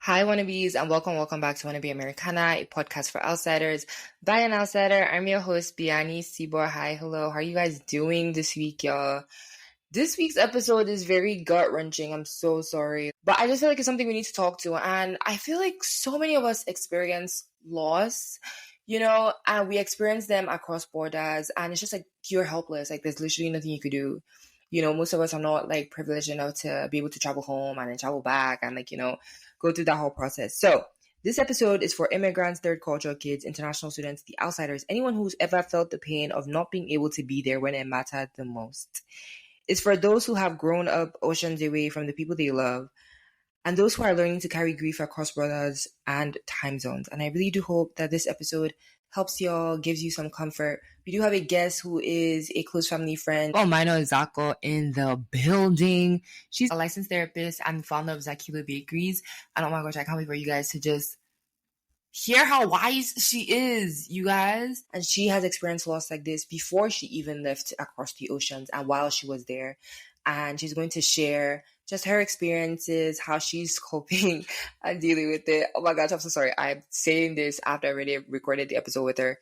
Hi, wannabes, and welcome back to Wannabe Americana, a podcast for outsiders by an outsider. I'm your host, Biani Sibor. Hi, hello. How are you guys doing this week, y'all? This week's episode is very gut-wrenching. I'm so sorry. But I just feel like it's something we need to talk to. And I feel like so many of us experience loss, and we experience them across borders. And it's just like you're helpless. Like there's literally nothing you could do. Most of us are not like privileged enough to be able to travel home and then travel back and go through that whole process. So this episode is for immigrants, third culture kids, international students, the outsiders, anyone who's ever felt the pain of not being able to be there when it mattered the most. It's for those who have grown up oceans away from the people they love, and those who are learning to carry grief across borders and time zones. And I really do hope that this episode helps y'all, gives you some comfort. We do have a guest who is a close family friend, Omaina Ozako, in the building. She's a licensed therapist and founder of Zakila Bakeries. And oh my gosh, I can't wait for you guys to just hear how wise she is, you guys. And she has experienced loss like this before she even left across the oceans and while she was there. And she's going to share just her experiences, how she's coping and dealing with it. Oh my gosh, I'm so sorry. I'm saying this after I already recorded the episode with her.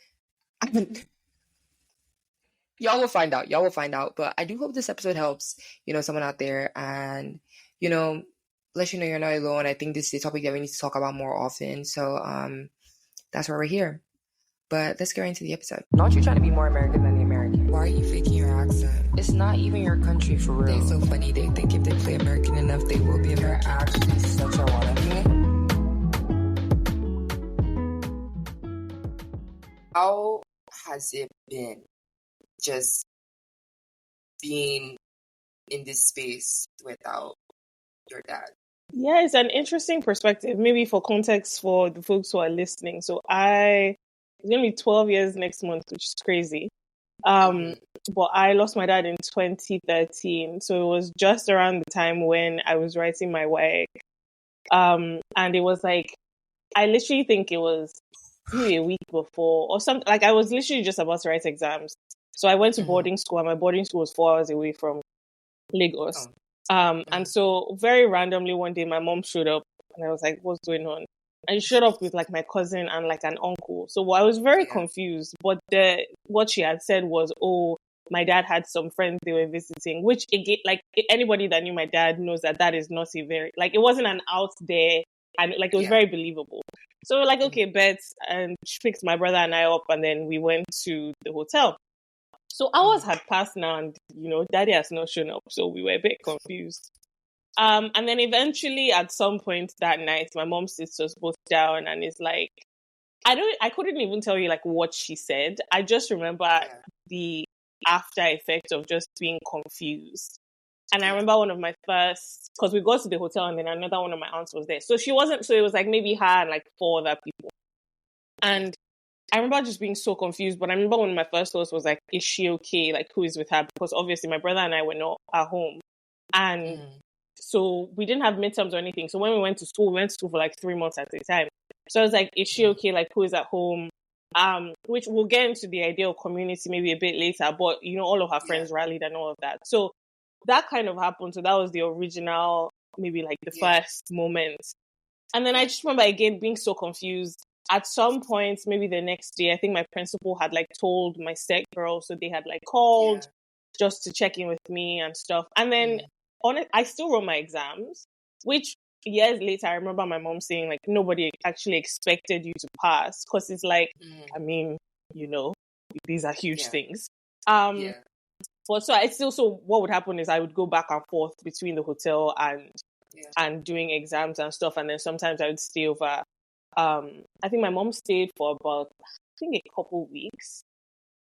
Y'all will find out. But I do hope this episode helps, someone out there and, let you know you're not alone. I think this is a topic that we need to talk about more often. So that's why we're here. But let's get right into the episode. Not you trying to be more American than the American. Why are you faking your accent? It's not even your country for real. They're so funny. They think if they play American enough, they will be You're American. actually such a wannabe. How has it been just being in this space without your dad? Yeah, it's an interesting perspective. Maybe for context for the folks who are listening. So it's going to be 12 years next month, which is crazy. But I lost my dad in 2013. So it was just around the time when I was writing my work. And it was like, I literally think it was maybe a week before or something. Like I was literally just about to write exams. So I went to boarding school, and my boarding school was 4 hours away from Lagos. And so very randomly one day my mom showed up and I was like, what's going on? And she showed up with like my cousin and like an uncle. So I was very confused. But what she had said was, oh, my dad had some friends they were visiting, which again, like anybody that knew my dad knows that is not a very, like it wasn't an out there and like it was very believable. So we're like, okay, bet. And she picked my brother and I up and then we went to the hotel. So hours had passed now and, daddy has not shown up. So we were a bit confused. And then eventually at some point that night, my mom sits us both down and is like, I couldn't even tell you like what she said. I just remember the after effect of just being confused. And I remember one of my first, because we got to the hotel and then another one of my aunts was there. So it was like maybe her and like 4 other people. And I remember just being so confused, but I remember one of my first thoughts was like, is she okay? Like, who is with her? Because obviously my brother and I were not at home. And so we didn't have midterms or anything. So when we went to school for like 3 months at a time. So I was like, is she okay? Like, who is at home? Which we'll get into the idea of community maybe a bit later, but, all of her friends rallied and all of that. So that kind of happened. So that was the original, maybe like the first moment. And then I just remember again being so confused. At some point, maybe the next day, I think my principal had like told my step girl, so they had like called just to check in with me and stuff. And then I still wrote my exams, which years later, I remember my mom saying like nobody actually expected you to pass because it's like, I mean, these are huge things. But so what would happen is I would go back and forth between the hotel and doing exams and stuff, and then sometimes I would stay over. I think my mom stayed for about, a couple weeks.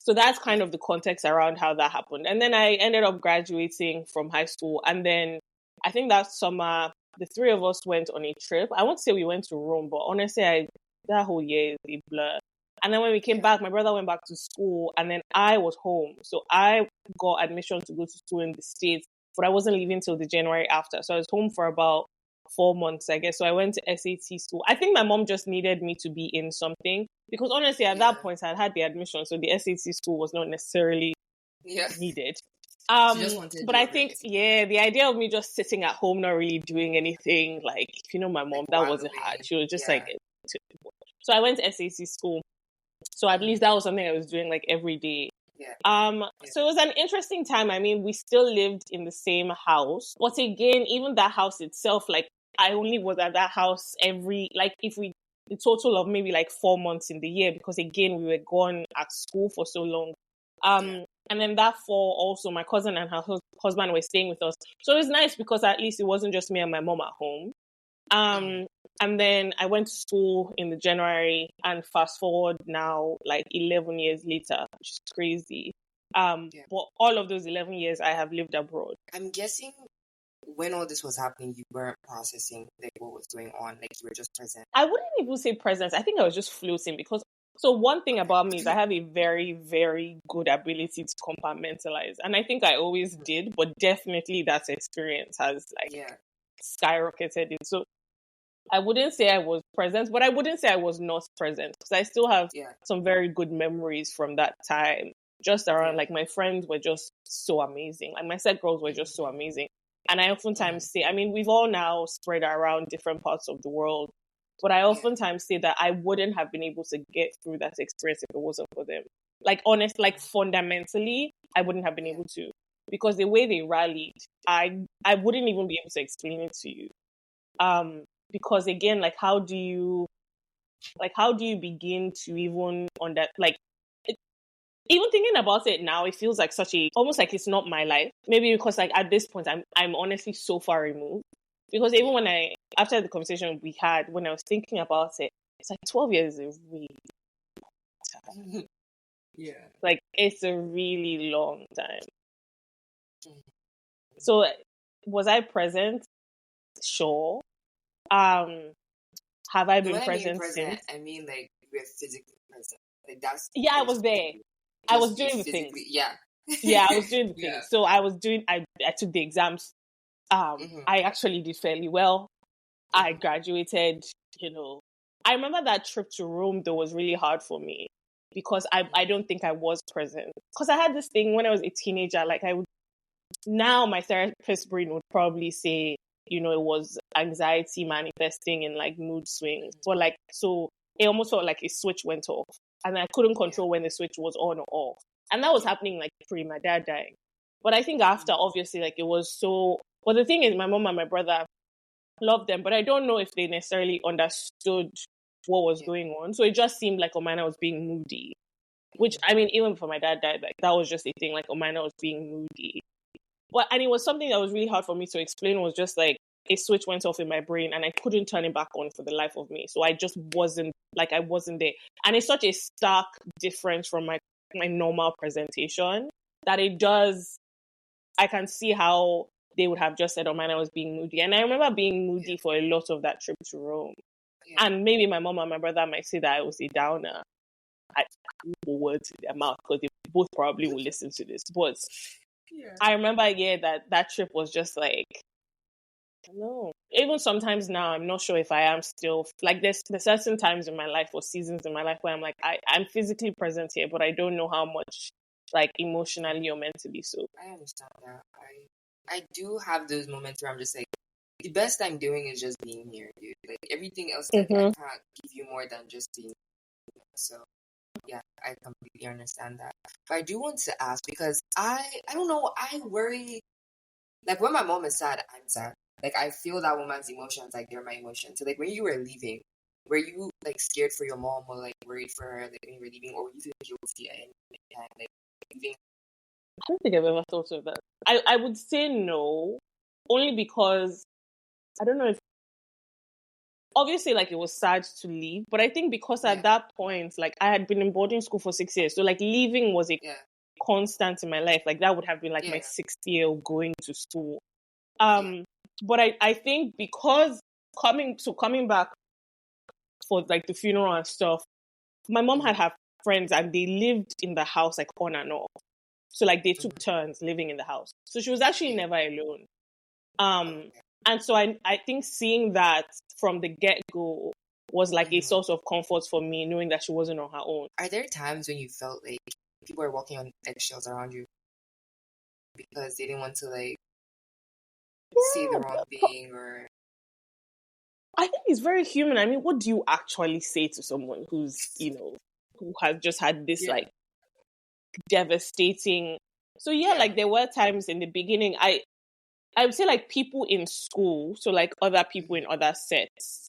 So that's kind of the context around how that happened. And then I ended up graduating from high school. And then I think that summer, the 3 of us went on a trip. I won't say we went to Rome, but honestly, that whole year is a blur. And then when we came back, my brother went back to school and then I was home. So I got admission to go to school in the States, but I wasn't leaving till the January after. So I was home for about 4 months, I guess. So I went to SAT school. I think my mom just needed me to be in something because honestly, at that point, I had the admission. So the SAT school was not necessarily needed. She just wanted But you I over, think, basically. yeah, the idea of me just sitting at home, not really doing anything, like, if you know my Like mom, that while wasn't hard. away. She was just Yeah. like, so I went to SAC school. So at least that was something I was doing like every day. Yeah. So it was an interesting time. I mean, we still lived in the same house, but again, even that house itself, like I only was at that house the total of maybe like 4 months in the year, because again, we were gone at school for so long. And then that fall also, my cousin and her husband were staying with us. So it was nice because at least it wasn't just me and my mom at home. And then I went to school in the January, and fast forward now, like 11 years later, which is crazy. But all of those 11 years I have lived abroad. I'm guessing when all this was happening, you weren't processing like what was going on. Like you were just present. I wouldn't even say presence. I think I was just floating, because so one thing about me is I have a very, very good ability to compartmentalize. And I think I always did, but definitely that experience has skyrocketed it. So I wouldn't say I was present, but I wouldn't say I was not present, because I still have some very good memories from that time. Just around, like, my friends were just so amazing. Like, my set girls were just so amazing. And I oftentimes say, I mean, we've all now spread around different parts of the world, but I oftentimes say that I wouldn't have been able to get through that experience if it wasn't for them. Like, fundamentally, I wouldn't have been able to, because the way they rallied, I wouldn't even be able to explain it to you. Because again, like, how do you begin to even on that, like, even thinking about it now, it feels like almost like it's not my life. Maybe because, like, at this point, I'm honestly so far removed. Because even after the conversation we had, when I was thinking about it, it's like 12 years is a really long time. Like, it's a really long time. So, was I present? Sure. Have I been present since? I mean, like, we're physically present. Like, that's... Yeah, I was there. I was doing the things. Yeah. Yeah, I was doing the things. So I took the exams. I actually did fairly well. I graduated, I remember that trip to Rome, though, was really hard for me, because I don't think I was present. Because I had this thing when I was a teenager, like, now my therapist brain would probably say, it was anxiety manifesting in, like, mood swings. But, like, so it almost felt like a switch went off, and I couldn't control when the switch was on or off. And that was happening, like, pre my dad dying. But I think after, obviously, like, it was so... But the thing is, my mom and my brother, loved them, but I don't know if they necessarily understood what was going on. So it just seemed like Omaina was being moody. Which, I mean, even before my dad died, like, that was just a thing, like, Omaina was being moody. And it was something that was really hard for me to explain. Was just like a switch went off in my brain and I couldn't turn it back on for the life of me. So I just wasn't there. And it's such a stark difference from my normal presentation that I can see how they would have just said, oh man, I was being moody. And I remember being moody for a lot of that trip to Rome. And maybe my mom and my brother might say that I was a downer. I put words in their mouth because they both probably will listen to this. But I remember, that trip was just like, I don't know. Even sometimes now, I'm not sure if I am still, like, there's certain times in my life or seasons in my life where I'm like, I'm physically present here, but I don't know how much, like, emotionally or mentally so. I understand that. I do have those moments where I'm just like, the best I'm doing is just being here, dude. Like, everything else, I can't give you more than just being here. So, yeah, I completely understand that. But I do want to ask, because I don't know, I worry, like, when my mom is sad, I'm sad. Like, I feel that woman's emotions, like, they're my emotions. So, like, when you were leaving, were you, like, scared for your mom or, like, worried for her, like, when you were leaving, or were you feeling guilty at any time, like, leaving? I don't think I've ever thought of that. I would say no, only because, I don't know if, obviously, like, it was sad to leave, but I think because at that point, like, I had been in boarding school for 6 years, so, like, leaving was a constant in my life. Like, that would have been, like, my 6th year of going to school. But I think because coming back for, like, the funeral and stuff, my mom had her friends and they lived in the house, like, on and off. So, like, they took turns living in the house. So she was actually never alone. And so I think seeing that from the get-go was, like, a source of comfort for me, knowing that she wasn't on her own. Are there times when you felt like people are walking on eggshells around you? because they didn't want to like say the wrong thing or. I think it's very human. I mean, what do you actually say to someone who's, who has just had this like devastating? So like there were times in the beginning, I would say like people in school, so like other people in other sets.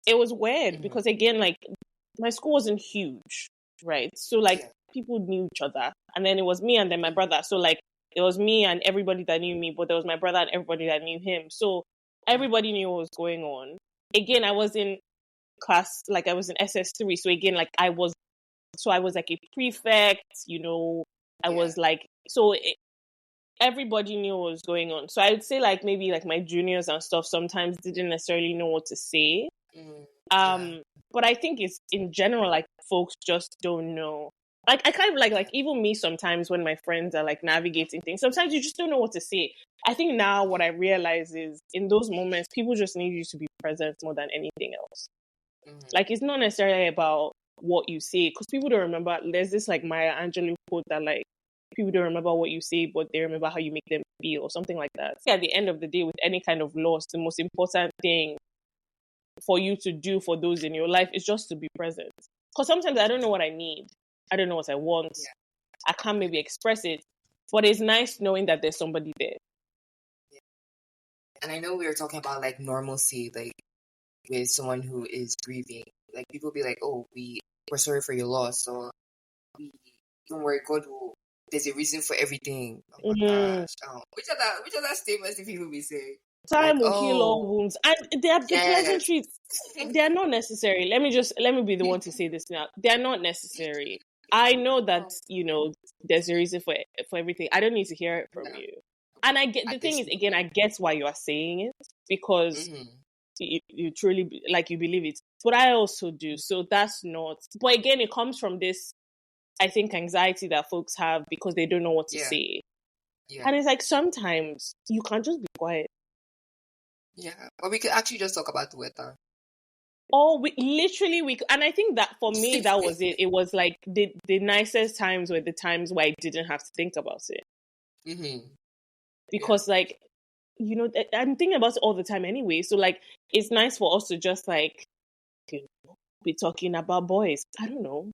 It was weird because again, like my school wasn't huge, right? So like people knew each other, and then it was me and then my brother. So like it was me and everybody that knew me, but there was my brother and everybody that knew him. So everybody knew what was going on. Again, I was in class, like I was in SS3. So again, like I was like a prefect, I was like, everybody knew what was going on. So I would say like maybe like my juniors and stuff sometimes didn't necessarily know what to say. But I think it's in general, like folks just don't know. Like I kind of like even me sometimes when my friends are like navigating things, sometimes you just don't know what to say. I think now what I realize is in those moments, people just need you to be present more than anything else. Like it's not necessarily about what you say, because people don't remember. There's this like Maya Angelou quote that like people don't remember what you say, but they remember how you make them feel, or something like that. At the end of the day, with any kind of loss, the most important thing for you to do for those in your life is just to be present. Because sometimes I don't know what I need. I don't know what I want. I can't maybe express it. But it's nice knowing that there's somebody there. And I know we were talking about like normalcy, like with someone who is grieving. Like people be like, "Oh, we're sorry for your loss," so don't worry, God will. There's a reason for everything. Oh my gosh! Which other statements do people be saying? Time will heal all wounds, and they are the pleasantries. They are not necessary. Let me be the one to say this now. They are not necessary. I know that there's a reason for everything. I don't need to hear it from you. And I get the thing is, again, I guess why you are saying it, because you truly like you believe it. But I also do. So that's not. But again, it comes from this, I think, anxiety that folks have because they don't know what to say. And it's like sometimes you can't just be quiet. Yeah, but we could actually just talk about the weather. Oh, and I think that for me, that was it. It was like the nicest times were the times where I didn't have to think about it. Because like, I'm thinking about it all the time anyway. So like, it's nice for us to just like, be talking about boys. I don't know.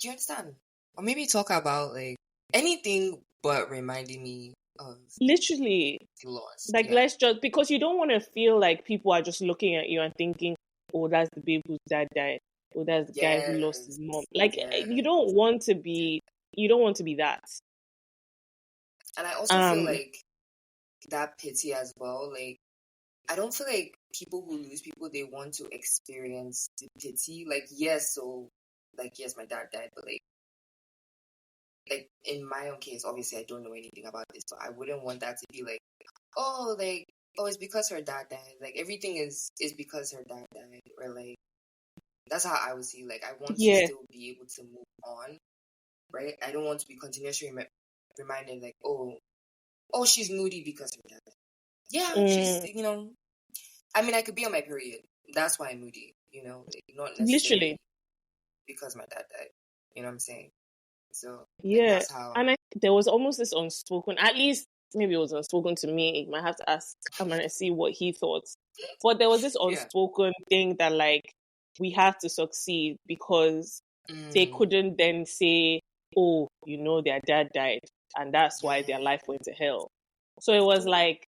Do you understand? Or maybe talk about like anything but reminding me of literally the loss. Like let's just, because you don't want to feel like people are just looking at you and thinking, oh, that's the babe whose dad died. Oh, that's the guy who lost his mom. Like you don't want to be that. And I also feel like that pity as well. Like I don't feel like people who lose people, they want to experience the pity. Like yes, my dad died, but like in my own case, obviously I don't know anything about this, so I wouldn't want that to be like, oh, it's because her dad died. Like everything is because her dad died, or like that's how I would see. Like I want to still be able to move on, right? I don't want to be continuously reminded, like, oh, she's moody because her dad died. Yeah, she's I mean, I could be on my period. That's why I'm moody. Like, not necessarily because my dad died. You know what I'm saying? So that's how. And there was almost this unspoken, at least maybe it was unspoken to me. I might have to ask Amman and see what he thought. But there was this unspoken thing that like we had to succeed because they couldn't then say, oh, their dad died and that's why their life went to hell. So it was like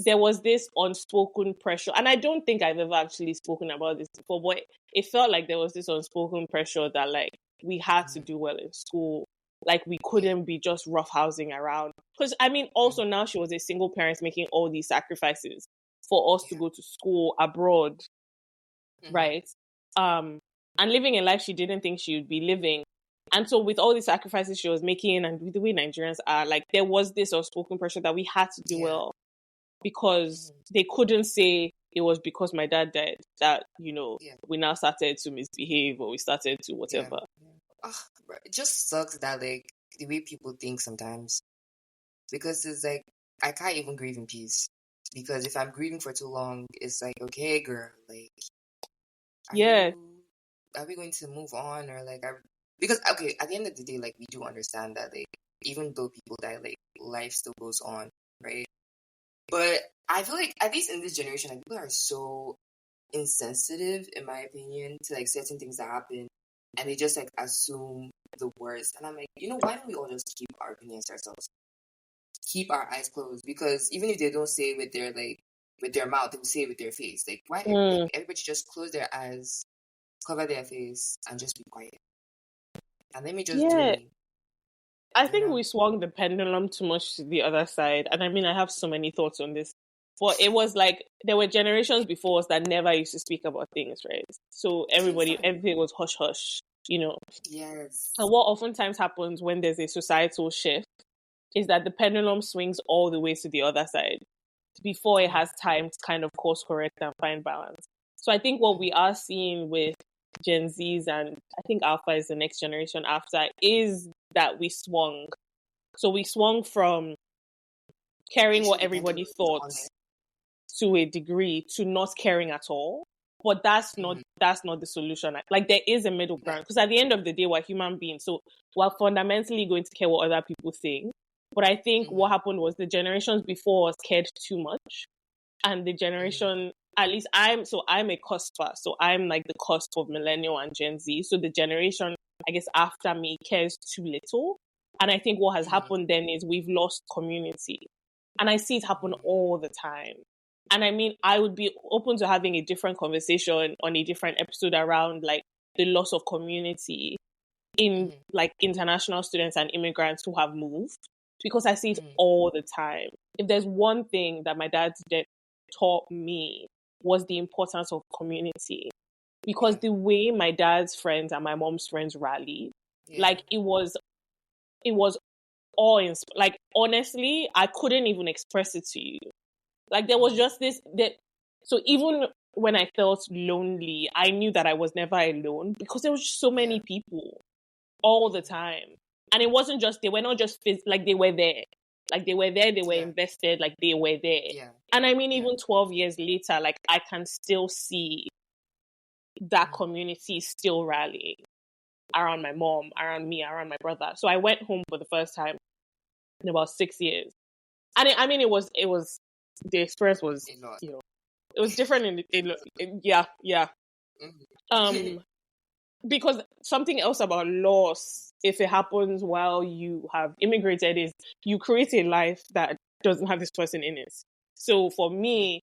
there was this unspoken pressure, and I don't think I've ever actually spoken about this before, but it felt like there was this unspoken pressure that like we had to do well in school. Like we couldn't be just roughhousing around. Because I mean, also now she was a single parent making all these sacrifices for us to go to school abroad, right? And living a life she didn't think she would be living. And so with all the sacrifices she was making and with the way Nigerians are, like there was this unspoken pressure that we had to do well. Because they couldn't say it was because my dad died that, we now started to misbehave or we started to whatever. It just sucks that, like, the way people think sometimes. Because it's like, I can't even grieve in peace. Because if I'm grieving for too long, it's like, okay, girl, like, are we going to move on? Or like, because, okay, at the end of the day, like, we do understand that, like, even though people die, like life still goes on, right? But I feel like at least in this generation, like people are so insensitive, in my opinion, to like certain things that happen, and they just like assume the worst. And I'm like, why don't we all just keep our opinions to ourselves? Keep our eyes closed, because even if they don't say it with their mouth, they will say it with their face. Like, why everybody just close their eyes, cover their face, and just be quiet, and let me just do me. I think we swung the pendulum too much to the other side. And I mean, I have so many thoughts on this. But it was like, there were generations before us that never used to speak about things, right? So everything was hush-hush, Yes. And what oftentimes happens when there's a societal shift is that the pendulum swings all the way to the other side before it has time to kind of course correct and find balance. So I think what we are seeing with Gen Zs, and I think Alpha is the next generation after, is that we swung. So we swung from caring what everybody thought to a degree to not caring at all. But that's not the solution. Like, there is a middle ground, because at the end of the day, we're human beings. So we're fundamentally going to care what other people think. But I think what happened was the generations before us cared too much. And the generation, at least I'm a cusper. So I'm like the cusp of millennial and Gen Z. So the generation, I guess, after me cares too little. And I think what has happened then is we've lost community. And I see it happen all the time. And I mean, I would be open to having a different conversation on a different episode around like the loss of community in like international students and immigrants who have moved, because I see it all the time. If there's one thing that my dad taught me, was the importance of community, because the way my dad's friends and my mom's friends rallied, like it was awe-inspiring. Like, honestly, I couldn't even express it to you. Like, there was just this so even when I felt lonely, I knew that I was never alone, because there was just so many people all the time. And it wasn't just, they were not just like, they were there. Like, they were there, they were invested, like, they were there. Yeah. And I mean, even 12 years later, like, I can still see that community still rallying around my mom, around me, around my brother. So I went home for the first time in about 6 years. And it was, the experience was, it was different because something else about loss, if it happens while you have immigrated, is you create a life that doesn't have this person in it. So for me,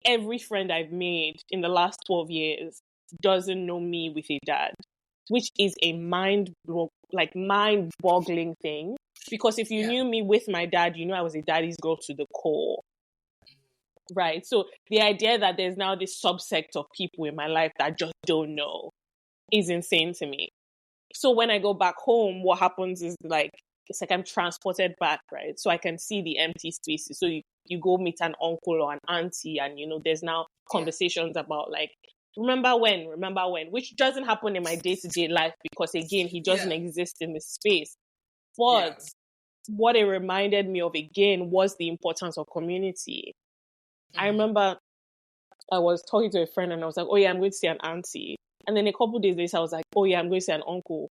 every friend I've made in the last 12 years doesn't know me with a dad, which is a mind-boggling thing. Because if you knew me with my dad, I was a daddy's girl to the core. Right? So the idea that there's now this subsect of people in my life that I just don't know is insane to me. So when I go back home, what happens is like, it's like I'm transported back, right? So I can see the empty spaces. So you go meet an uncle or an auntie, and there's now conversations about like, remember when, which doesn't happen in my day-to-day life, because again, he doesn't exist in this space. But what it reminded me of again was the importance of community. I remember I was talking to a friend and I was like, oh yeah, I'm going to see an auntie. And then a couple of days later, I was like, oh yeah, I'm going to see an uncle.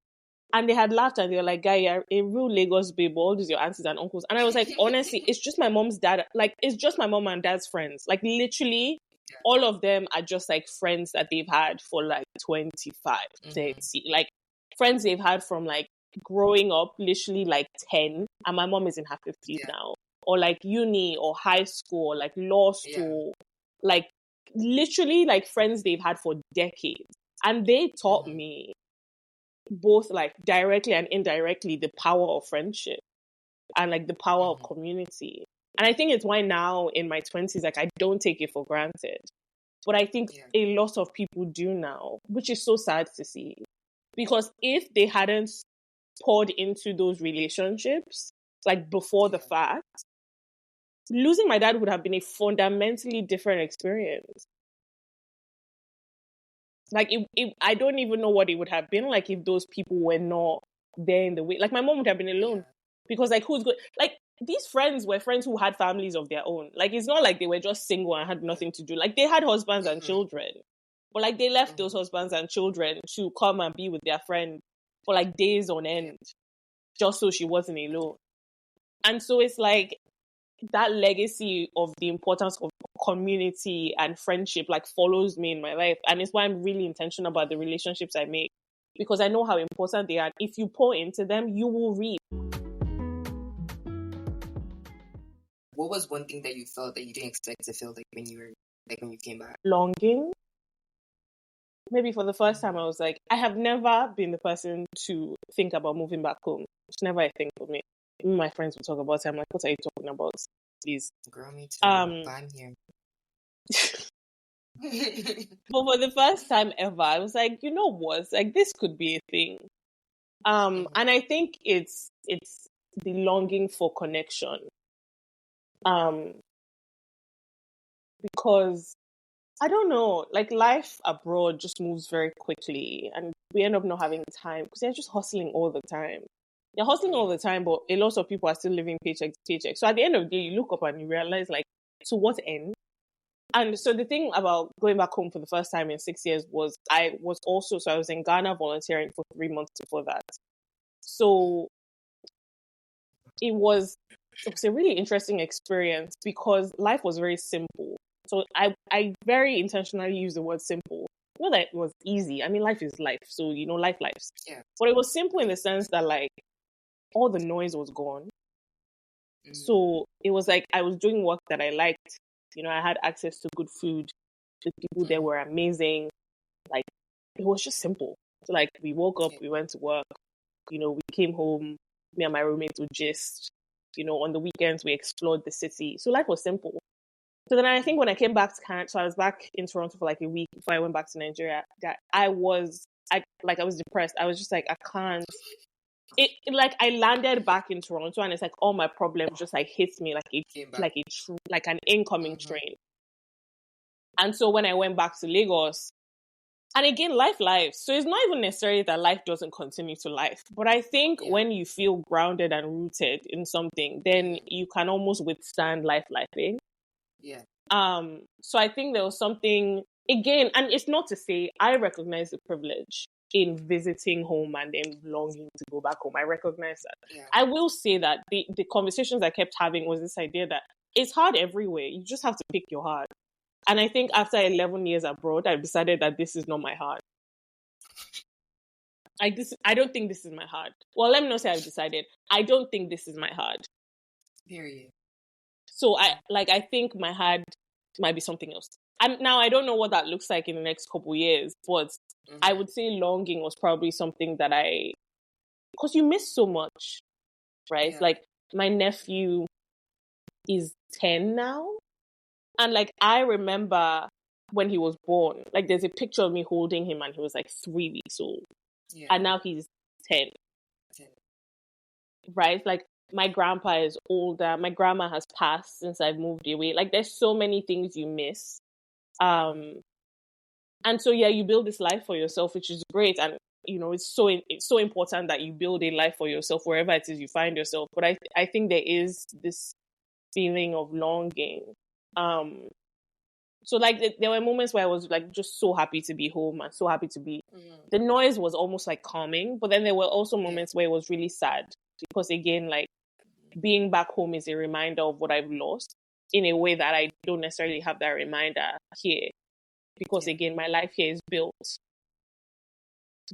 And they had laughed and they were like, guy, you're a real Lagos babe, all these your aunties and uncles. And I was like, honestly, it's just my mom's dad. Like, it's just my mom and dad's friends. Like, literally, all of them are just like friends that they've had for like 25, 30. Like, friends they've had from like growing up, literally like 10. And my mom is in her 50s now. Or like uni or high school, or like law school. Like, literally like friends they've had for decades. And they taught me both like directly and indirectly the power of friendship and like the power of community. And I think it's why now in my 20s, like I don't take it for granted. But I think a lot of people do now, which is so sad to see. Because if they hadn't poured into those relationships, like before the fact, losing my dad would have been a fundamentally different experience. Like, I don't even know what it would have been like if those people were not there in the way. Like, my mom would have been alone. Because, like, who's good? Like, these friends were friends who had families of their own. Like, it's not like they were just single and had nothing to do. Like, they had husbands and children. But, like, they left those husbands and children to come and be with their friend for, like, days on end. Just so she wasn't alone. And so it's like that legacy of the importance of community and friendship like follows me in my life. And it's why I'm really intentional about the relationships I make, because I know how important they are. If you pour into them, you will reap. What was one thing that you felt that you didn't expect to feel like when you came back? Longing. Maybe for the first time, I was like, I have never been the person to think about moving back home. It's never a thing for me. Even my friends would talk about it. I'm like, what are you talking about? Please. Girl, me too. But I'm here. But for the first time ever, I was like, you know what? Like, this could be a thing. And I think it's the longing for connection. Because I don't know, like life abroad just moves very quickly and we end up not having time because they're just hustling all the time. You're hustling all the time, but a lot of people are still living paycheck to paycheck. So at the end of the day, you look up and you realize, like, to what end? And so the thing about going back home for the first time in 6 years was I was in Ghana volunteering for 3 months before that. So it was a really interesting experience because life was very simple. So I very intentionally use the word simple. Not that it was easy. I mean, life is life. So, life lives. Yeah. But it was simple in the sense that, like, all the noise was gone. So it was like I was doing work that I liked. I had access to good food. The people there were amazing. Like, it was just simple. So, like, we woke up, we went to work. We came home. Me and my roommate would gist. On the weekends, we explored the city. So life was simple. So then I think when I came back to Canada, so I was back in Toronto for like a week before I went back to Nigeria, that I was depressed. I was just like, I can't. Like I landed back in Toronto and it's like all my problems just like hit me like an incoming train. And so when I went back to Lagos, and again, life lives. So it's not even necessarily that life doesn't continue to life. But I think when you feel grounded and rooted in something, then you can almost withstand life lifing. Yeah. So I think there was something, again, and it's not to say I recognize the privilege in visiting home and then longing to go back home. I recognize that. Yeah. I will say that the conversations I kept having was this idea that it's hard everywhere. You just have to pick your heart. And I think after 11 years abroad, I've decided that this is not my heart. I don't think this is my heart. Well, let me not say I've decided. I don't think this is my heart. Period. So I think my heart might be something else. And now I don't know what that looks like in the next couple years, but I would say longing was probably something that because you miss so much, right? Yeah. Like my nephew is 10 now. And like, I remember when he was born, like there's a picture of me holding him and he was like 3 weeks old. Yeah. And now he's 10. Right? Like my grandpa is older. My grandma has passed since I've moved away. Like there's so many things you miss. And so, yeah, you build this life for yourself, which is great. And, it's so important that you build a life for yourself wherever it is you find yourself. But I think there is this feeling of longing. So like there were moments where I was like just so happy to be home and so happy to be. The noise was almost like calming, but then there were also moments where it was really sad because again, like being back home is a reminder of what I've lost in a way that I don't necessarily have that reminder here because again, my life here is built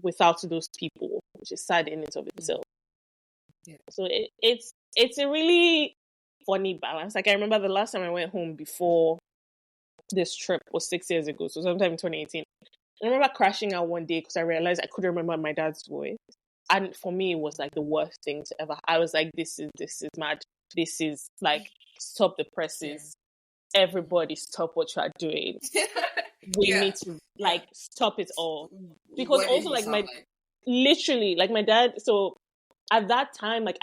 without those people, which is sad in and of itself. Yeah. So it's a really funny balance. Like I remember the last time I went home before this trip was 6 years ago, so sometime in 2018. I remember crashing out one day because I realized I couldn't remember my dad's voice, and for me, it was like the worst thing to ever. I was like, "This is mad. This is like stop the presses. Everybody, stop what you are doing. We need to like stop it all." Because also like literally like my dad. So at that time, like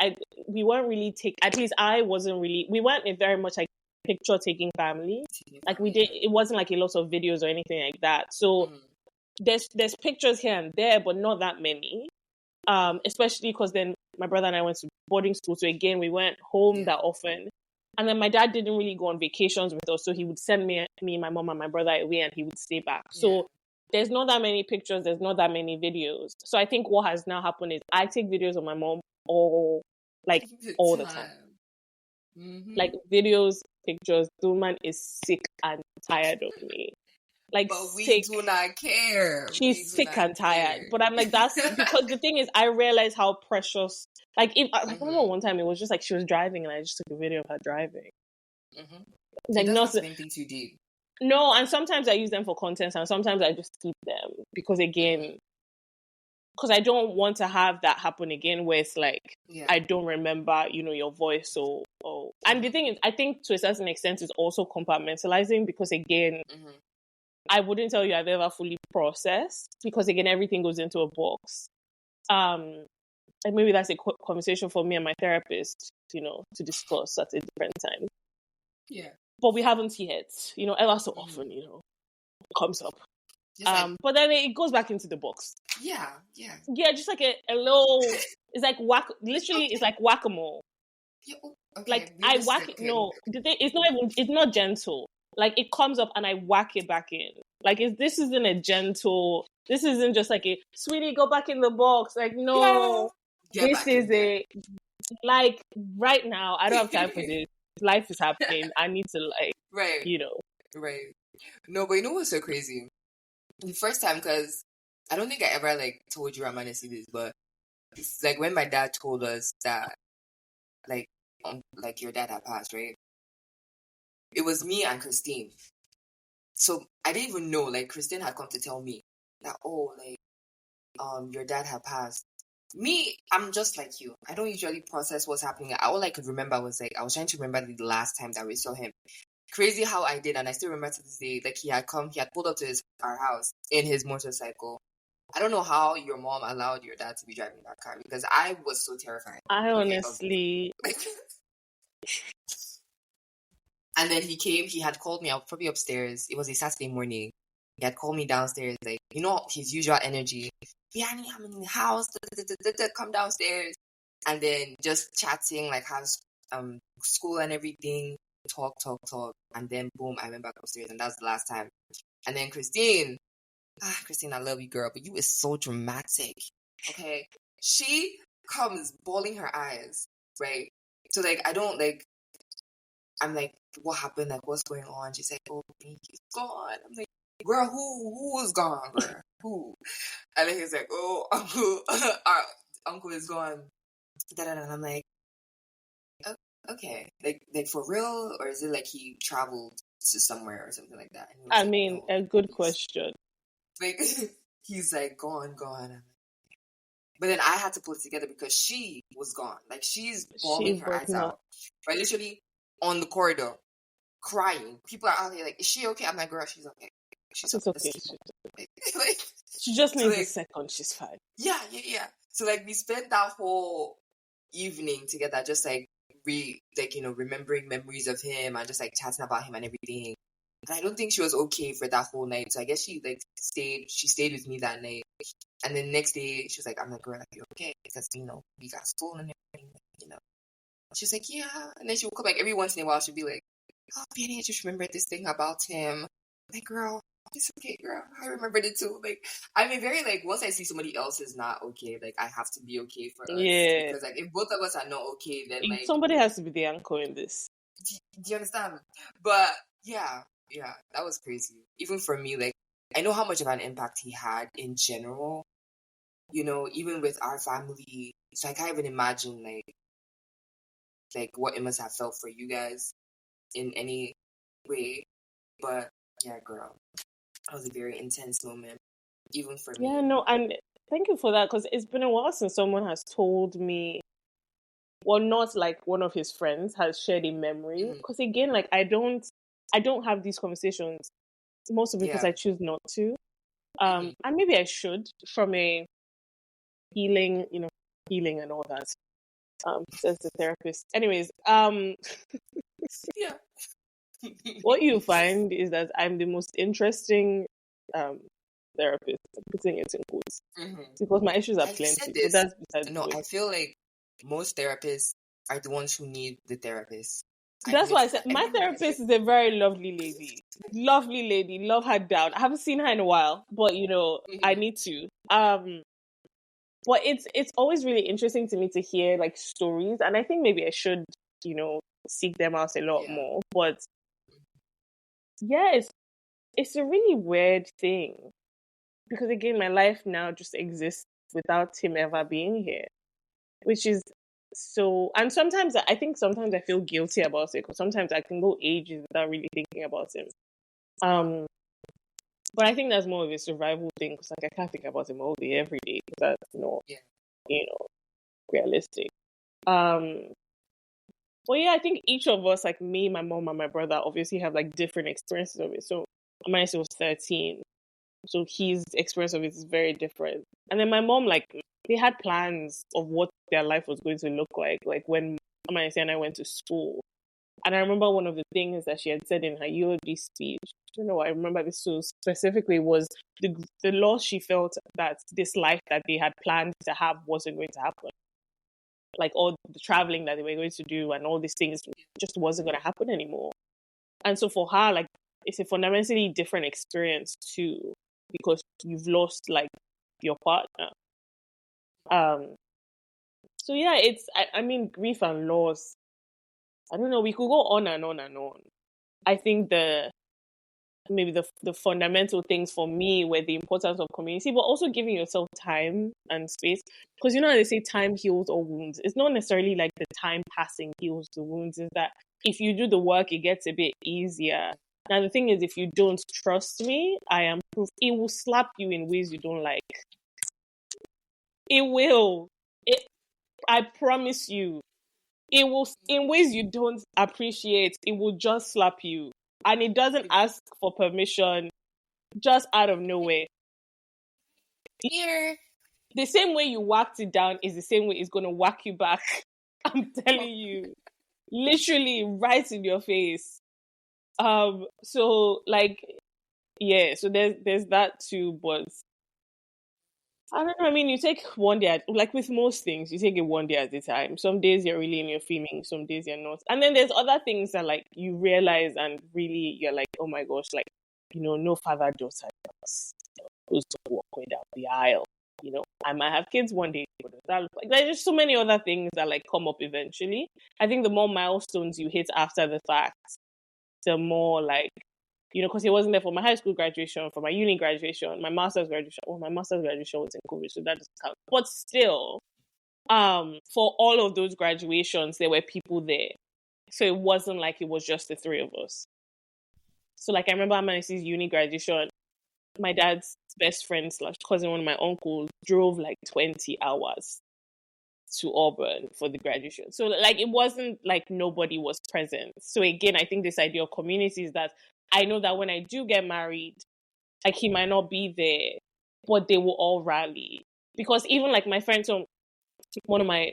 we weren't really at least I wasn't really. We weren't a very much like picture taking family. Like we did, it wasn't like a lot of videos or anything like that. So there's pictures here and there, but not that many. Especially because then my brother and I went to boarding school. So again, we weren't home that often. And then my dad didn't really go on vacations with us. So he would send me, my mom and my brother away and he would stay back. So there's not that many pictures. There's not that many videos. So I think what has now happened is I take videos of my mom all the time. Like videos, pictures. The woman is sick and tired of me. Like, but we sick. do not care. She's sick and tired. But I'm like, that's because the thing is, I realize how precious. Like, if I remember one time, it was just like she was driving, and I just took a video of her driving. Like, not the same things you did. No, and sometimes I use them for content, and sometimes I just keep them because again, because I don't want to have that happen again where it's like, I don't remember, your voice or and the thing is, I think to a certain extent is also compartmentalizing because again, I wouldn't tell you I've ever fully processed because again, everything goes into a box. And maybe that's a conversation for me and my therapist, to discuss at a different time. Yeah. But we haven't yet, ever so often, it comes up. But then it goes back into the box. Yeah, just like a little. It's like literally, it's like whack-a-mole. Yeah, okay, like I whack it. No, the thing, it's not gentle. Like it comes up and I whack it back in. Like this isn't a gentle. This isn't just like a sweetie, go back in the box. Like no, this is like right now. I don't have time for this. Life is happening. I need to right. No, but you know what's so crazy? The first time, because I don't think I ever told you I'm gonna see this, but it's like when my dad told us that your dad had passed, right? It was me and Christine. So I didn't even know, Christine had come to tell me that, your dad had passed. Me, I'm just like you. I don't usually process what's happening. All I could remember was I was trying to remember the last time that we saw him. Crazy how I did, and I still remember to this day, he had pulled up to our house in his motorcycle. I don't know how your mom allowed your dad to be driving that car because I was so terrified. I honestly... And then he came, he had called me, I was probably upstairs. It was a Saturday morning. He had called me downstairs, his usual energy. Biani, I'm in the house, come downstairs. And then just chatting, how's school and everything. Talk. And then boom, I went back upstairs and that's the last time. And then Christine, I love you, girl, but you is so dramatic. Okay? She comes bawling her eyes, right? So I don't I'm like, what happened? What's going on? She's like, oh, he's gone. I'm like, girl, who was gone, girl? Who? And then he's like, oh, uncle, our uncle is gone. And I'm like, okay, for real, or is it he traveled to somewhere or something like that? I mean, a good question. He's gone. But then I had to put it together because she was gone. She's bawling her eyes out. Right, literally on the corridor, crying. People are out here is she okay? I'm like, girl, she's okay. She's okay. She just needs a second. She's fine. Yeah. So we spent that whole evening together, just remembering memories of him and just chatting about him and everything. And I don't think she was okay for that whole night. So I guess she stayed with me that night. And then next day she was like, I'm like, girl, are you okay? Because we got school and everything, She's like, yeah. And then she would come every once in a while she'd be like, oh, Biani, I just remembered this thing about him. I'm like, girl, it's okay, girl. I remembered it too. I'm a very once I see somebody else is not okay, I have to be okay for us. Yeah. Because if both of us are not okay, then somebody has to be the anchor in this. Do you understand? But yeah, that was crazy. Even for me, I know how much of an impact he had in general. Even with our family. So I can't even imagine what it must have felt for you guys in any way. But yeah, girl, that was a very intense moment, even for me. Yeah, no, and thank you for that, because it's been a while since someone has told me, well, not one of his friends has shared a memory. Because again, I don't have these conversations, mostly because I choose not to. And maybe I should, from a healing and all that. Says the therapist. Anyways, yeah. What you find is that I'm the most interesting therapist. I'm putting it in quotes because my issues are plenty. But that's besides the point. I feel most therapists are the ones who need the therapist. That's why I said my therapist is a very lovely lady. Lovely lady, love her down. I haven't seen her in a while, but I need to. But it's always really interesting to me to hear stories, and I think maybe I should seek them out a lot Yeah. more. But yeah, it's a really weird thing because again, my life now just exists without him ever being here, which is so. And sometimes I think sometimes I feel guilty about it because sometimes I can go ages without really thinking about him. But I think that's more of a survival thing because like I can't think about him all day every day because that's not realistic. Well, yeah, I think each of us, like me, my mom, and my brother, obviously have like different experiences of it. So mine was 13, so his experience of it is very different. And then my mom, like, they had plans of what their life was going to look like when Amaya and I went to school. And I remember one of the things that she had said in her UOD speech. I don't know. I remember this so specifically was the loss she felt that this life that they had planned to have wasn't going to happen. Like all the traveling that they were going to do and all these things just wasn't going to happen anymore. And so for her, like, it's a fundamentally different experience too, because you've lost like your partner. So yeah, I mean, grief and loss. I don't know. We could go on and on and on. I think maybe the fundamental things for me were the importance of community, but also giving yourself time and space. Because you know how they say time heals all wounds. It's not necessarily like the time passing heals the wounds. Is that if you do the work, it gets a bit easier. Now the thing is, if you don't trust me, I am proof. It will slap you in ways you don't like. It will. I promise you. It will, in ways you don't appreciate. It will just slap you. And it doesn't ask for permission, just out of nowhere. Here. The same way you whacked it down is the same way it's going to whack you back. I'm telling you. Literally right in your face. So like, yeah, so there's that too, but I don't know. I mean, you take one day, like with most things, you take it one day at a time. Some days you're really in your feelings, some days you're not. And then there's other things that like you realize and really you're like, oh my gosh, like, no father daughter goes to walk way down the aisle. I might have kids one day, but that look like there's just so many other things that like come up eventually. I think the more milestones you hit after the fact, the more like, because he wasn't there for my high school graduation, for my uni graduation, my master's graduation. Well, my master's graduation was in COVID, so that doesn't count. But still, for all of those graduations, there were people there. So it wasn't like it was just the three of us. So like I remember Amani's uni graduation, my dad's best friend / cousin, one of my uncles, drove like 20 hours to Auburn for the graduation. So like it wasn't like nobody was present. So again, I think this idea of community is that I know that when I do get married, like he might not be there, but they will all rally. Because even like my friend, so one of my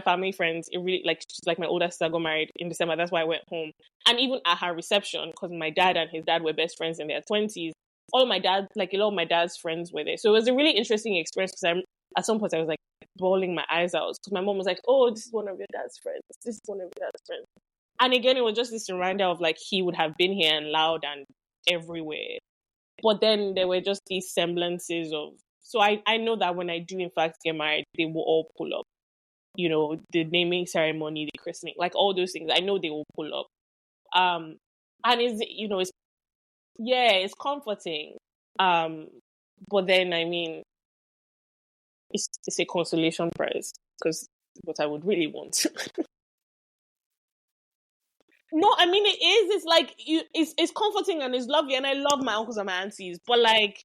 family friends, it really like she's like my older sister got married in December. That's why I went home. And even at her reception, because my dad and his dad were best friends in their 20s, a lot of my dad's friends were there. So it was a really interesting experience because at some point I was like bawling my eyes out because my mom was like, "Oh, this is one of your dad's friends. This is one of your dad's friends." And again, it was just this reminder of like he would have been here and loud and everywhere. But then there were just these semblances of. So I know that when I do in fact get married, they will all pull up. The naming ceremony, the christening, like all those things. I know they will pull up. And it's comforting. But then I mean, it's a consolation prize because what I would really want. No, I mean it is. It's like it's comforting and it's lovely, and I love my uncles and my aunties. But like,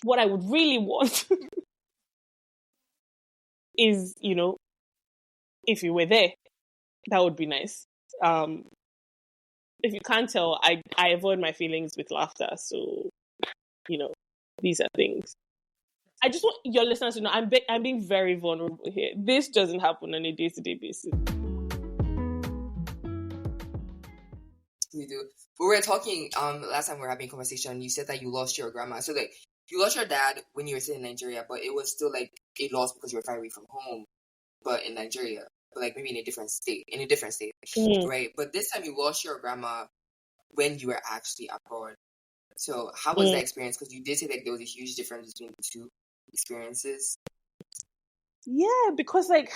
what I would really want is, if you were there, that would be nice. If you can't tell, I avoid my feelings with laughter. So, these are things. I just want your listeners to know I'm being very vulnerable here. This doesn't happen on a day-to-day basis. We do. We were talking last time we were having a conversation. You said that you lost your grandma. So like you lost your dad when you were still in Nigeria, but it was still like a loss because you were far away from home, but in Nigeria, but like maybe in a different state, right? But this time you lost your grandma when you were actually abroad. So how was that experience? Because you did say like there was a huge difference between the two experiences. Yeah, because like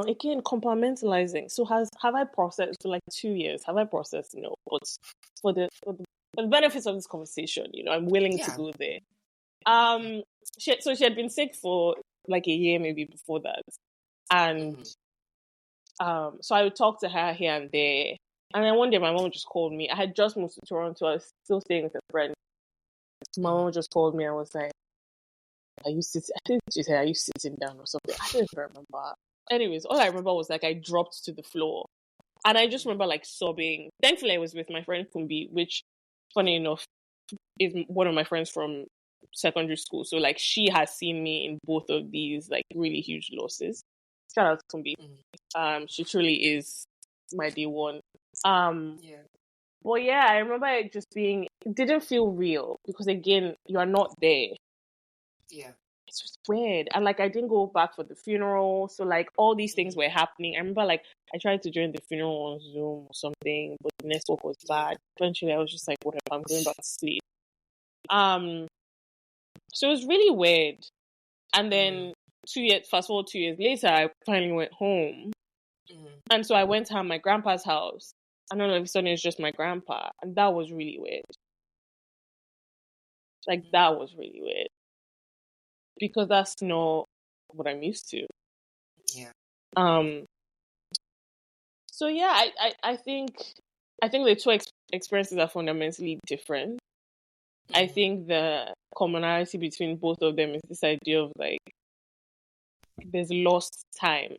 again, compartmentalizing. So have I processed for like 2 years? Have I processed? No, but for the benefits of this conversation, I'm willing to go there. She had been sick for like a year maybe before that, and so I would talk to her here and there. And then one day my mom just called me. I had just moved to Toronto. I was still staying with a friend. My mom just called me and was like, "Are you sitting?" I think she said, "Are you sitting down or something?" I don't even remember. Anyways, all I remember was like I dropped to the floor, and I just remember like sobbing. Thankfully, I was with my friend Kumbi, which, funny enough, is one of my friends from secondary school. So like she has seen me in both of these like really huge losses. Shout out to Kumbi. She truly is my day one. But yeah, I remember it just being, it didn't feel real because again, you are not there. Yeah. It's just weird. And like I didn't go back for the funeral. So like all these things were happening. I remember like I tried to join the funeral on Zoom or something, but the network was bad. Eventually I was just like, whatever, I'm going back to sleep. So it was really weird. And then fast forward 2 years later, I finally went home. And so I went to my grandpa's house. And all of a sudden it's just my grandpa. And that was really weird. Like that was really weird. Because that's not what I'm used to. Yeah. So yeah, I think the two experiences are fundamentally different. I think the commonality between both of them is this idea of like there's lost time.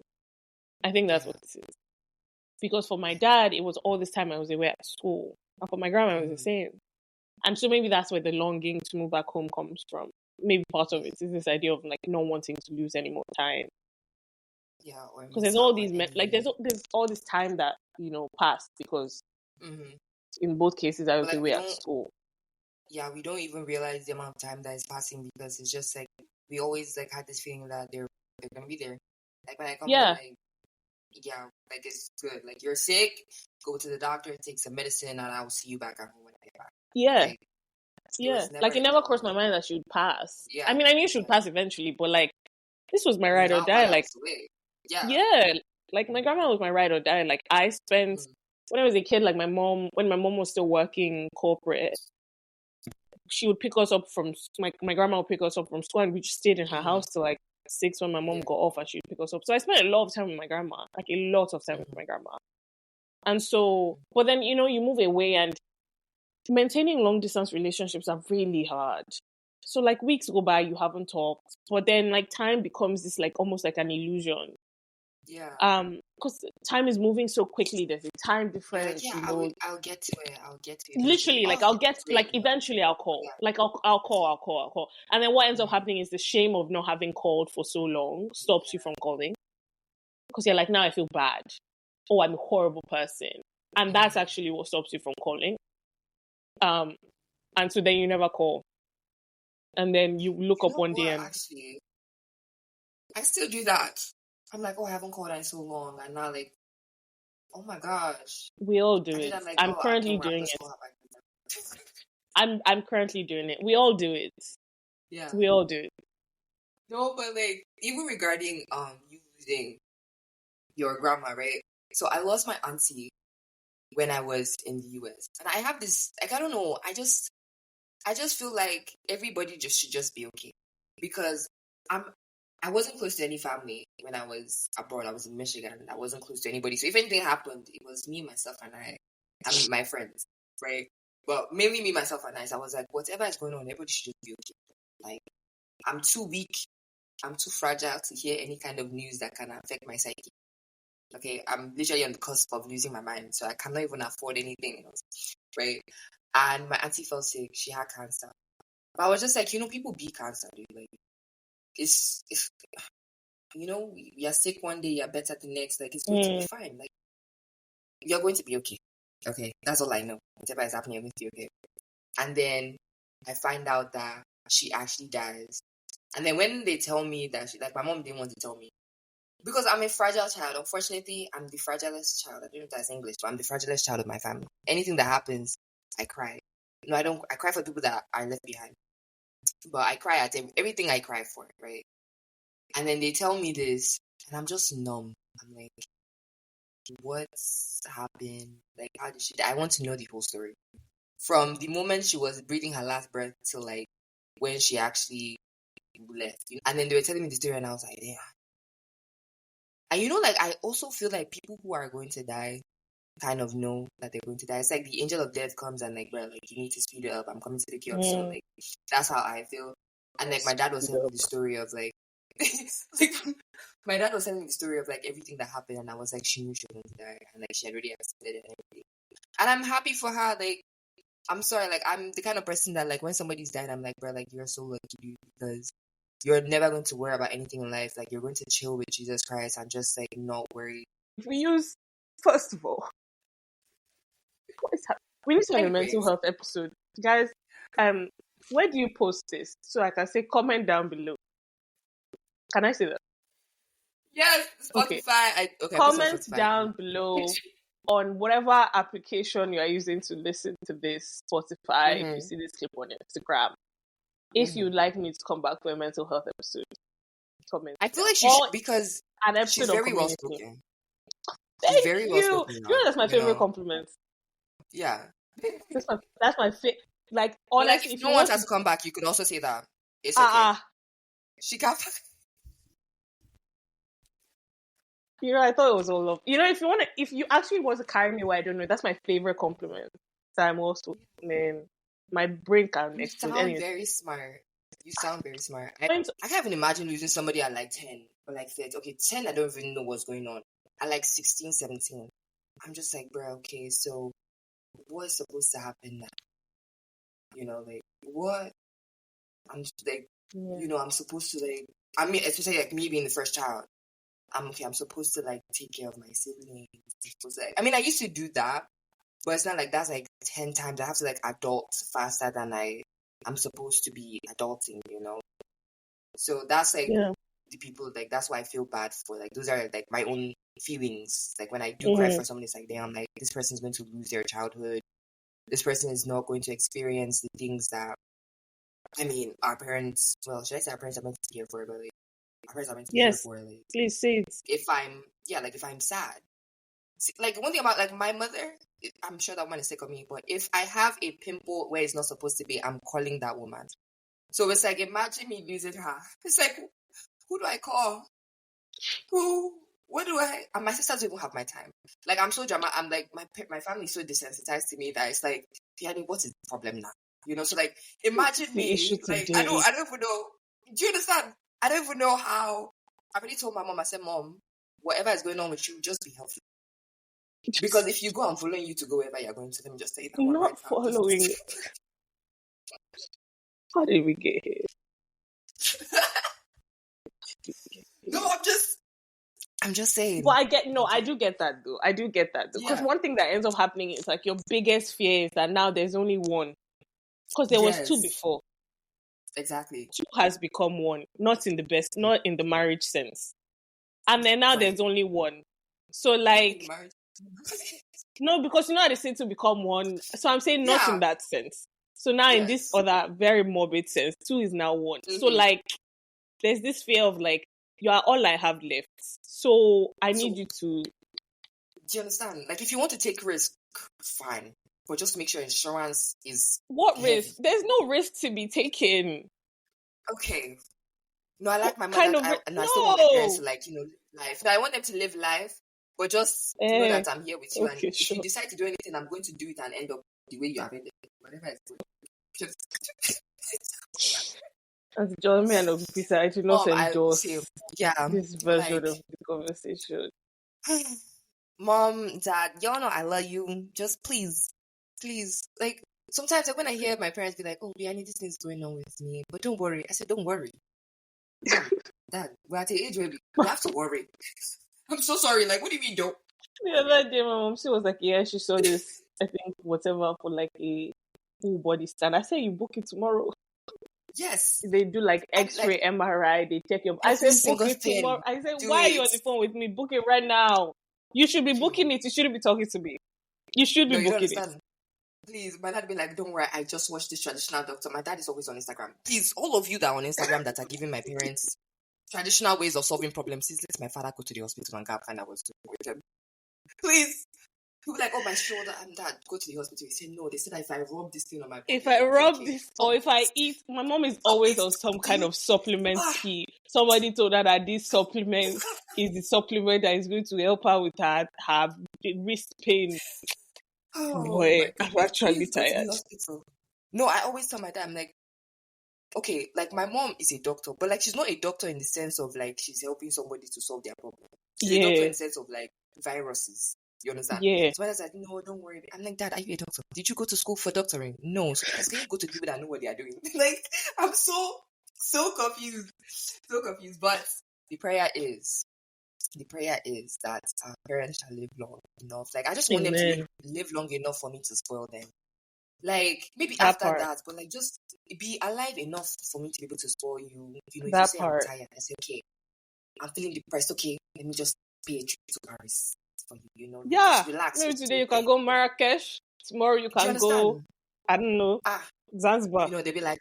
I think that's what this is. Because for my dad, it was all this time I was away at school. And for my grandma, it was the same. And so maybe that's where the longing to move back home comes from. Maybe part of it is this idea of like not wanting to lose any more time. Yeah, because there's all these there's all this time that passed because in both cases I was away at school. Yeah, we don't even realize the amount of time that is passing because it's just like we always like had this feeling that they're gonna be there. Like when I come home, like like it's good. Like you're sick, go to the doctor, take some medicine, and I will see you back at home when I get back. Yeah. Like it never crossed my mind that she would pass. Yeah. I mean, I knew she would pass eventually, but like this was my ride or die. Like like my grandma was my ride or die. Like I spent when I was a kid, like when my mom was still working corporate, she would pick us up from my grandma would pick us up from school, and we just stayed in her house till like 6 when my mom got off, and she'd pick us up. So I spent a lot of time with my grandma, like a lot of time with my grandma. And so, but then you move away, and maintaining long distance relationships are really hard. So like weeks go by, you haven't talked, but then like time becomes this like almost like an illusion. Yeah. Because time is moving so quickly. There's a time difference. I'll get to it. Literally, like I'll get like eventually I'll call. Yeah. Like I'll call. And then what ends up happening is the shame of not having called for so long stops you from calling. Because you're like, now I feel bad. Oh, I'm a horrible person. And that's actually what stops you from calling. And so then you never call. And then you look up one day and actually I still do that. I'm like, oh, I haven't called in so long, and now like, oh my gosh, we all do it. Like, I'm currently doing it. I'm currently doing it. We all do it. Yeah, we all do it. No, but like even regarding you losing your grandma, right? So I lost my auntie when I was in the US, and I have this like I don't know. I just feel like everybody should just be okay because I wasn't close to any family when I was abroad. I was in Michigan. I wasn't close to anybody. So if anything happened, it was me, myself, and my friends, right? But mainly me, myself, and I. So I was like, whatever is going on, everybody should just be okay. Like, I'm too weak. I'm too fragile to hear any kind of news that can affect my psyche. Okay, I'm literally on the cusp of losing my mind. So I cannot even afford anything else, right? And my auntie fell sick. She had cancer. But I was just like, people beat cancer, dude. Like, it's we are sick one day, you're better the next. Like it's going to be fine. Like you're going to be okay. Okay, that's all I know. Whatever is happening, you're going to be okay. And then I find out that she actually dies. And then when they tell me that my mom didn't want to tell me because I'm a fragile child. Unfortunately, I'm the fragilest child. I don't know if that's English, but I'm the fragilest child of my family. Anything that happens, I cry. No, I don't. I cry for people that are left behind. But I cry at everything I cry for, right? And then they tell me this, And I'm just numb. I'm like, what's happened? Like, how did she die? I want to know the whole story. From the moment she was breathing her last breath till like when she actually left. And then they were telling me the story and I was like, yeah. And like I also feel like people who are going to die kind of know that they're going to die. It's like the angel of death comes and like, bro, like you need to speed it up. I'm coming to pick you up. So like that's how I feel. And like my dad was telling me the story of like like my dad was telling me the story of like everything that happened and I was like, she knew she was going to die and like she had already accepted it and everything. And I'm happy for her. Like I'm sorry, like I'm the kind of person that like when somebody's died, I'm like, bro, like you're so lucky dude, because you're never going to worry about anything in life. Like you're going to chill with Jesus Christ and just like not worry. We use, first of all, what is happening? We need to have a mental health episode, guys. Where do you post this so I can say comment down below? Can I say that? Yes, Spotify. Okay. Comment down below on whatever application you are using to listen to this. Spotify. If you see this clip on Instagram, if you'd like me to come back for a mental health episode, comment. I feel like she should, because an episode she's very well spoken. She's very well spoken. You know, that's my favorite compliment. Yeah, that's my favorite. Like honestly, like, if no one wants to come back, you could also say that it's okay. She can't. I thought it was all love. If you actually want to carry me where I don't know, that's my favorite compliment. So I'm also, man, my brain can explode. You sound very smart. I can't even imagine losing somebody at like 10 or like 30. Okay, 10, I don't even know what's going on. At like 16, 17, I'm just like, bro, okay, so what's supposed to happen now? Like, what? I'm just like, I'm supposed to like, I mean, especially like me being the first child. I'm supposed to like take care of my siblings. I mean, I used to do that, but it's not like that's like 10 times. I have to like adult faster than I'm supposed to be adulting, So that's like the people, like that's why I feel bad for, like those are like my own feelings. Like when I do cry for somebody, it's like, damn, like this person's going to lose their childhood. This person is not going to experience the things that, I mean, our parents, well, should I say our parents are meant to care for, but like, our parents are meant to care for, like, please say it. If I'm sad. Like, one thing about, like, my mother, I'm sure that one is sick of me, but if I have a pimple where it's not supposed to be, I'm calling that woman. So it's like, imagine me losing her. It's like, who do I call? What do I? And my sisters don't even have my time. Like, I'm so dramatic. I'm like, my family's so desensitized to me that it's like, Biani, what is the problem now? So like, imagine me. Like, I don't even know. Do you understand? I don't even know how. I already told my mom, I said, Mom, whatever is going on with you, just be healthy. Because if you go, I'm following you to go wherever you're going to. Let me just say that. I'm not following. How did we get here? No, I'm just saying. Well, I do get that though. Because one thing that ends up happening is like your biggest fear is that now there's only one. Because there was two before. Exactly. Two has become one. Not in the marriage sense. And then now there's only one. So like, no, because you know how they say to become one. So I'm saying not in that sense. So now in this other very morbid sense, two is now one. So like, there's this fear of like, you are all I have left. So I need you to... Do you understand? Like, if you want to take risk, fine. But just make sure insurance is... What risk? There's no risk to be taken. Okay. No, I like my mother. I still want my parents to, like, live life. No, I want them to live life, but just know that I'm here with you. Okay, and if you decide to do anything, I'm going to do it and end up the way you have ended. Whatever it's doing. As John and Obisa, I do not endorse this version of the conversation. Mom, Dad, y'all know I love you. Just please. Like, sometimes when I hear my parents be like, oh, Biani, this thing's going on with me, but don't worry. I said, don't worry. Dad, we're at the age where we have to worry. I'm so sorry. Like, what do you mean, don't? The other day, my mom, she was like, yeah, she saw this, I think, whatever, for like a full body scan. I said, you book it tomorrow. Yes. They do like X-ray, MRI, they check your... I said, book it tomorrow. I said, why are you on the phone with me? Book it right now. You should be booking it. You shouldn't be talking to me. You should be booking it. Please, my dad be like, don't worry, I just watched this traditional doctor. My dad is always on Instagram. Please, all of you that are on Instagram that are giving my parents traditional ways of solving problems is let my father go to the hospital and go find out what's doing with him. Please. People like, oh, my shoulder, I'm dad. Go to the hospital. He said, no. They said if I rub this thing on my body, if I I'll be rub okay. this or if I eat, my mom is always on some kind of supplement scheme. Somebody told her that this supplement is the supplement that is going to help her with her wrist pain. Oh Boy, my I'm goodness. actually Please go to the tired. hospital. No, I always tell my dad, I'm like, okay, like my mom is a doctor, but like she's not a doctor in the sense of like she's helping somebody to solve their problem. She's a doctor in the sense of like viruses. You understand? Yeah. So my dad's like, no, don't worry. I'm like, Dad, are you a doctor? Did you go to school for doctoring? No. So please, can you go to people that know what they are doing? Like, I'm so confused. So confused. But the prayer is that our parents shall live long enough. Like, I just want them to live long enough for me to spoil them. Like, maybe That after part. that, but like just be alive enough for me to be able to spoil you. You know, if you That say part. I'm tired, I say, okay, I'm feeling depressed. Okay, let me just pay a trip to Paris for you. You know, Yeah. just relax. Maybe just today you chill. can go Marrakesh. Tomorrow you Do you can go, understand? I don't know, Zanzibar. You know, they'll be like,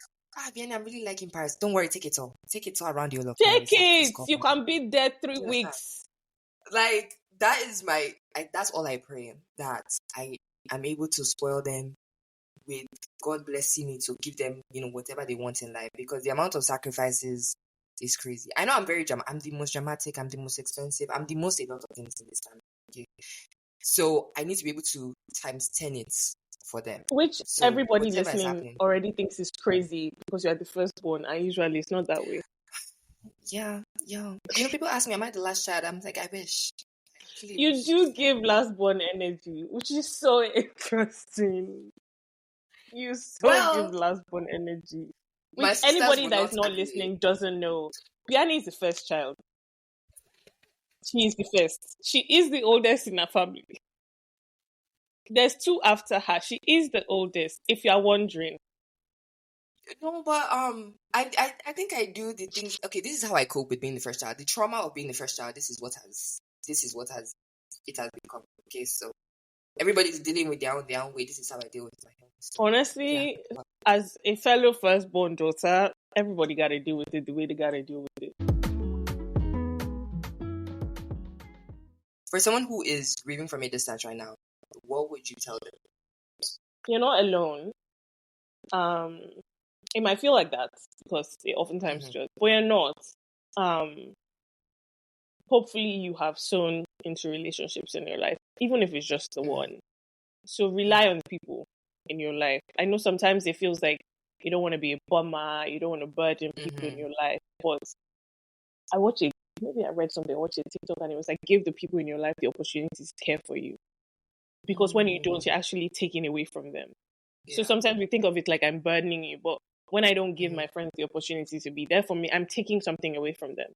Biani, I'm really liking Paris. Don't worry, take it all. Take it all around the whole of Take Paris. it. You can be there 3 You understand? weeks. Like, that is that's all I pray, that I am able to spoil them with God blessing me to give them, you know, whatever they want in life, because the amount of sacrifices is crazy. I know I'm I'm the most dramatic, I'm the most expensive, I'm the most a lot of things in this family. Okay? So I need to be able to times 10 it for them. Which So everybody whatever is listening happening. already thinks is crazy because you are the firstborn, and usually it's not that way. Yeah. You know, people ask me, am I the last child? I'm like, I wish. You do give lastborn energy, which is so interesting. You give lastborn energy. Which anybody that is not listening doesn't know. Biani is the first child. She is the first. She is the oldest in her family. There's 2 after her. She is the oldest, if you are wondering. No, but I think I do the things. Okay, this is how I cope with being the first child. The trauma of being the first child. This is what has become. Okay, so everybody's dealing with their own way. This is how I deal with my health. So, honestly, as a fellow firstborn daughter, everybody got to deal with it the way they got to deal with it. For someone who is grieving from a distance right now, what would you tell them? You're not alone. It might feel like that because it oftentimes does, but you're not. Hopefully you have sown into relationships in your life, even if it's just the one. So rely on people in your life. I know sometimes it feels like you don't want to be a bummer, you don't want to burden people in your life, but I read something, I watched a TikTok, and it was like, give the people in your life the opportunity to care for you. Because when you don't, you're actually taking away from them. Yeah. So sometimes we think of it like I'm burdening you, but when I don't give my friends the opportunity to be there for me, I'm taking something away from them.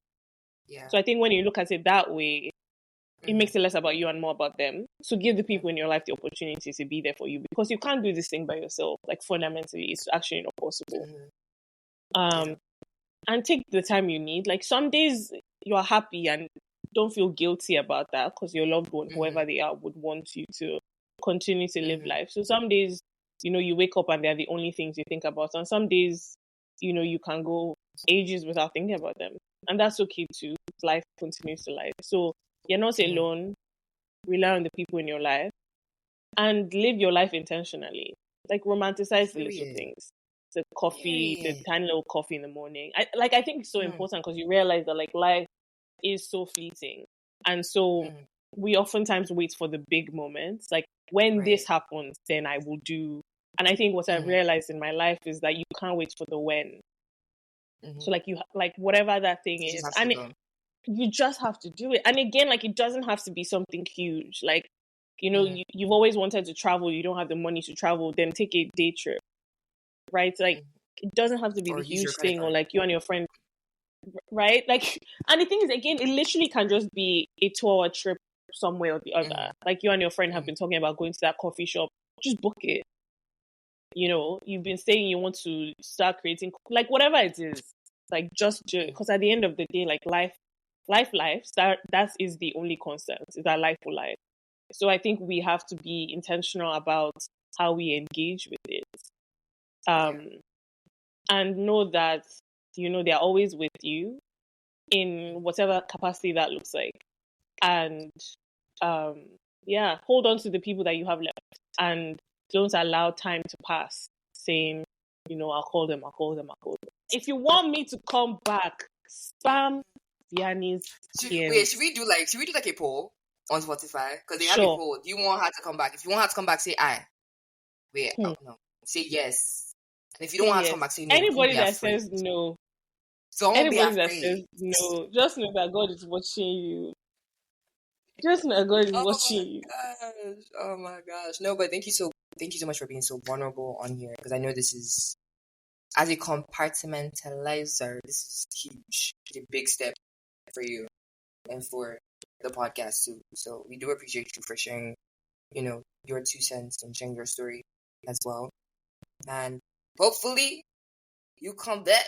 Yeah. So I think when you look at it that way, it makes it less about you and more about them. So give the people in your life the opportunity to be there for you, because you can't do this thing by yourself. Like, fundamentally, it's actually not possible. And take the time you need. Like, some days you are happy and don't feel guilty about that because your loved one, whoever they are, would want you to continue to live life. So some days, you know, you wake up and they're the only things you think about. And some days, you know, you can go ages without thinking about them. And that's okay too. Life continues to life. So you're not alone. Rely on the people in your life and live your life intentionally. Like, romanticize the little things. The coffee, the tiny little coffee in the morning. I think it's so important because you realize that, like, life is so fleeting. And so we oftentimes wait for the big moments. Like, when this happens, then I will do. And I think what I've realized in my life is that you can't wait for the when. So whatever that thing is, and you just have to do it. And again, like, it doesn't have to be something huge. Like, you know, you've always wanted to travel, you don't have the money to travel, then take a day trip, right? Like, it doesn't have to be the huge thing, or like you and your friend, right? Like, and the thing is, again, it literally can just be a 2-hour trip somewhere or the other. Like, you and your friend have been talking about going to that coffee shop, just book it. You know, you've been saying you want to start creating, like, whatever it is, like, just do it. Because at the end of the day, like, life, that is the only constant, is that life for life. So I think we have to be intentional about how we engage with it. And know that, you know, they're always with you. in whatever capacity that looks like. And hold on to the people that you have left and don't allow time to pass saying, I'll call them. If you want me to come back, spam Biani's DMs. Should we do like a poll on Spotify? Because they have a Sure. poll. Do you want her to come back? If you want her to come back, say aye. No. Say yes. And if you don't want her to come back, say no. Anybody that says no. Anybody that says no, just know that God is watching you. Just know that God is watching you. Oh my gosh. No, but thank you so much for being so vulnerable on here, because I know this is, as a compartmentalizer, this is huge. It's a big step for you and for the podcast too. So we do appreciate you for sharing, your 2 cents and sharing your story as well. And hopefully you come back